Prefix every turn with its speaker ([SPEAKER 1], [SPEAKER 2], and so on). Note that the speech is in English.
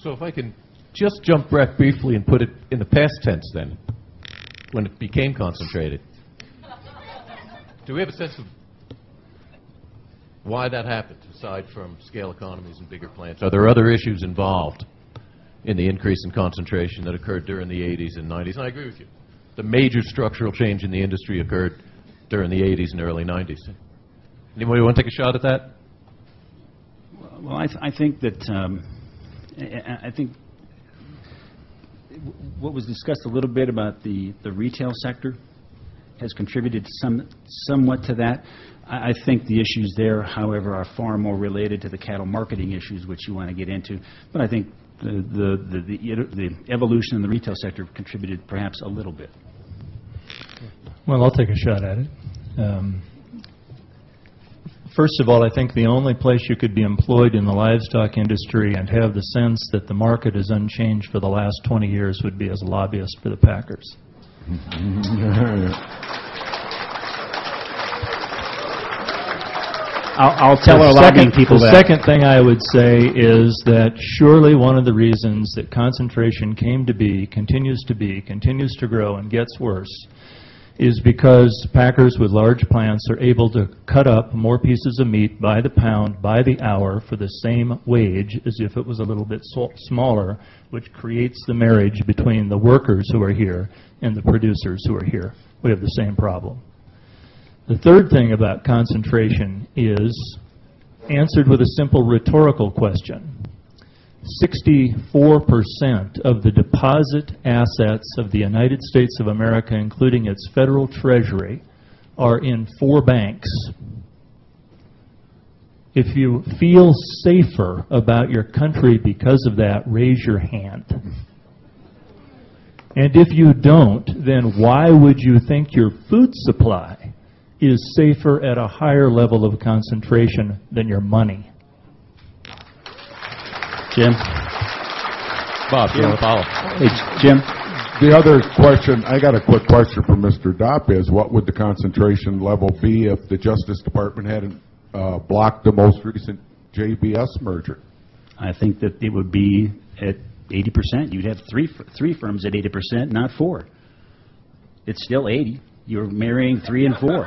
[SPEAKER 1] So if I can just jump back briefly and put it in the past tense then, when it became concentrated. Do we have a sense of why that happened, aside from scale economies and bigger plants? Are there other issues involved in the increase in concentration that occurred during the 80s and 90s? And I agree with you. The major structural change in the industry occurred during the 80s and early 90s. Anybody want to take a shot at that?
[SPEAKER 2] Well, I think that I think what was discussed a little bit about the retail sector has contributed somewhat to that. I think the issues there, however, are far more related to the cattle marketing issues, which you want to get into. But I think the evolution in the retail sector contributed perhaps a little bit.
[SPEAKER 3] Well, I'll take a shot at it. First of all, I think the only place you could be employed in the livestock industry and have the sense that the market is unchanged for the last 20 years would be as a lobbyist for the Packers.
[SPEAKER 2] I'll tell our lobbying people that.
[SPEAKER 3] The second thing I would say is that surely one of the reasons that concentration came to be, continues to grow, and gets worse is because packers with large plants are able to cut up more pieces of meat by the pound, by the hour, for the same wage as if it was a little bit smaller, which creates the marriage between the workers who are here and the producers who are here. We have the same problem. The third thing about concentration is answered with a simple rhetorical question. 64% of the deposit assets of the United States of America, including its federal treasury, are in 4 banks. If you feel safer about your country because of that, raise your hand. And if you don't, then why would you think your food supply is safer at a higher level of concentration than your money?
[SPEAKER 2] Jim?
[SPEAKER 1] Bob, do you want to follow?
[SPEAKER 2] Hey, Jim?
[SPEAKER 4] The other question, I got a quick question for Mr. Dopp, is what would the concentration level be if the Justice Department hadn't blocked the most recent JBS merger?
[SPEAKER 2] I think that it would be at 80%. You'd have three firms at 80%, not 4. It's still 80. You're marrying 3 and 4.